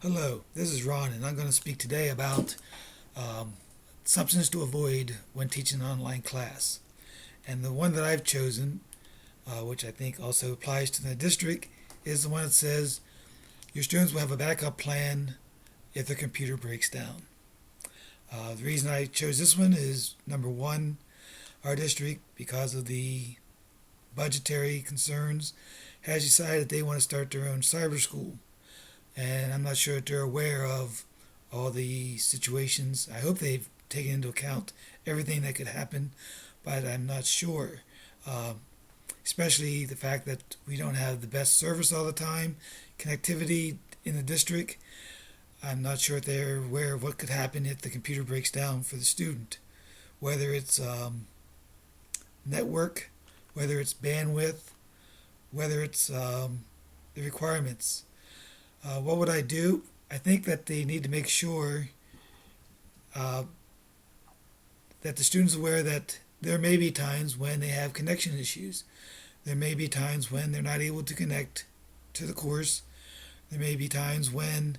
Hello, this is Ron, and I'm going to speak today about um, substance to avoid when teaching an online class. And the one that I've chosen, which I think also applies to the district, is the one that says your students will have a backup plan if their computer breaks down. The reason I chose this one is number one, our district, because of the budgetary concerns, has decided they want to start their own cyber school. And I'm not sure if they're aware of all the situations. I hope they've taken into account everything that could happen, but I'm not sure. Uh, Especially the fact that we don't have the best service all the time, connectivity in the district. I'm not sure if they're aware of what could happen if the computer breaks down for the student, whether it's network, whether it's bandwidth, whether it's the requirements. What would I do? I think that they need to make sure uh, that the students are aware that there may be times when they have connection issues. There may be times when they're not able to connect to the course. There may be times when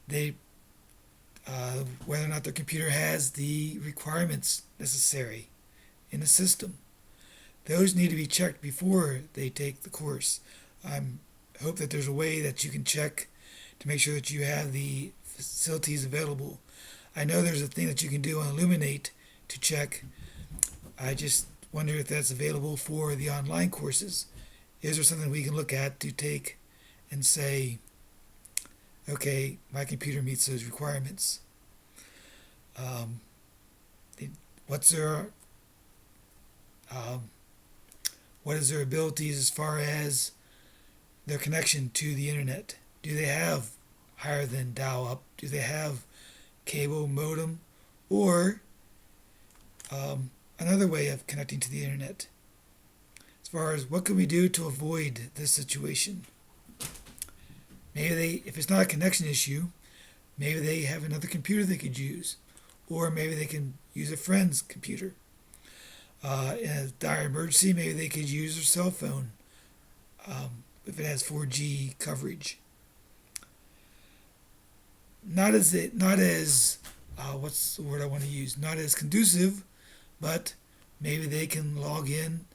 they, whether or not their computer has the requirements necessary in the system. Those need to be checked before they take the course. I hope that there's a way that you can check to make sure that you have the facilities available. I know there's a thing that you can do on Illuminate to check. I just wonder if that's available for the online courses. Is there something we can look at to take and say, okay, my computer meets those requirements? Um, what's their um, what is their abilities as far as their connection to the internet? Do they have higher than dial-up? Do they have cable modem, or another way of connecting to the internet? As far as what can we do to avoid this situation? Maybe they, if it's not a connection issue, maybe they have another computer they could use, or maybe they can use a friend's computer. In a dire emergency, maybe they could use their cell phone if it has 4G coverage. Not as what's the word I want to use? Not as conducive, but maybe they can log in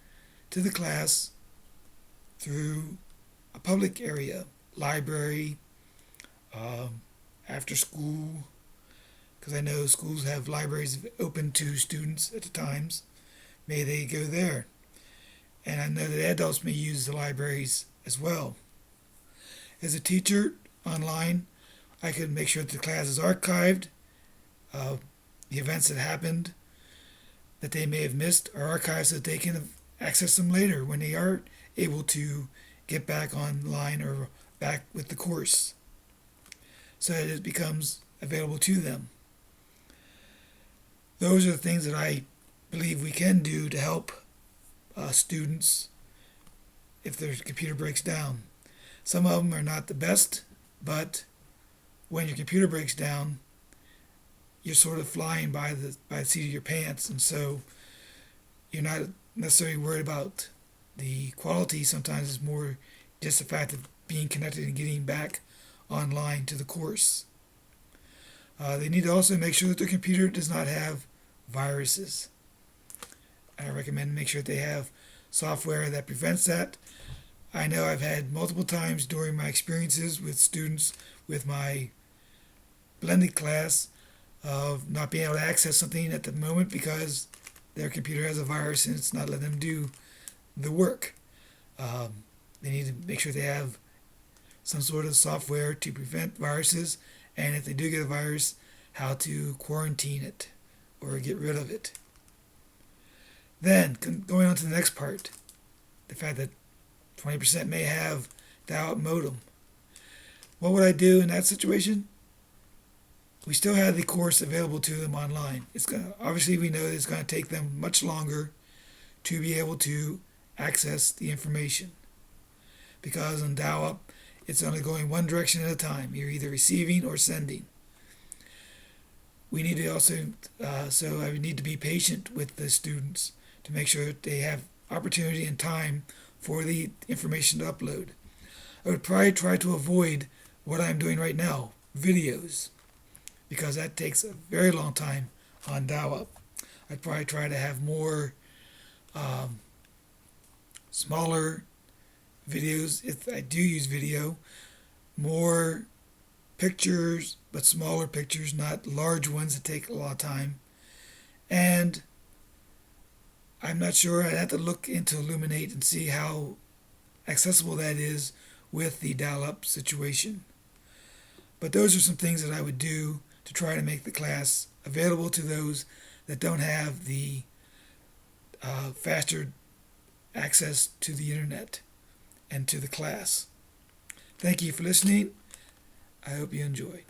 to the class through a public area, library, um, after school, because I know schools have libraries open to students at the times. Maybe they go there. And I know that adults may use the libraries as well. As a teacher online, I could make sure that the class is archived. Uh, the events that happened that they may have missed are archived so that they can access them later when they are able to get back online or back with the course, so that it becomes available to them. Those are the things that I believe we can do to help students if their computer breaks down. Some of them are not the best, but when your computer breaks down, you're sort of flying by the seat of your pants, and so you're not necessarily worried about the quality. Sometimes it's more just the fact of being connected and getting back online to the course. They need to also make sure that their computer does not have viruses. I recommend make sure that they have software that prevents that. I know I've had multiple times during my experiences with students with my blended class of not being able to access something at the moment because their computer has a virus and it's not letting them do the work. They need to make sure they have some sort of software to prevent viruses, and if they do get a virus, how to quarantine it or get rid of it. Then, going on to the next part, the fact that 20% may have dial-up modem. What would I do in that situation? We still have the course available to them online. Obviously we know that it's going to take them much longer to be able to access the information, because on dial-up it's only going one direction at a time. You're either receiving or sending. We need to also, so I would need to be patient with the students to make sure that they have opportunity and time for the information to upload. I would probably try to avoid what I'm doing right now, videos, because that takes a very long time on dial-up. I'd probably try to have more smaller videos if I do use video, more pictures, but smaller pictures, not large ones that take a lot of time. And I'm not sure. I'd have to look into Illuminate and see how accessible that is with the dial-up situation. But those are some things that I would do to try to make the class available to those that don't have the faster access to the internet and to the class. Thank you for listening. I hope you enjoy.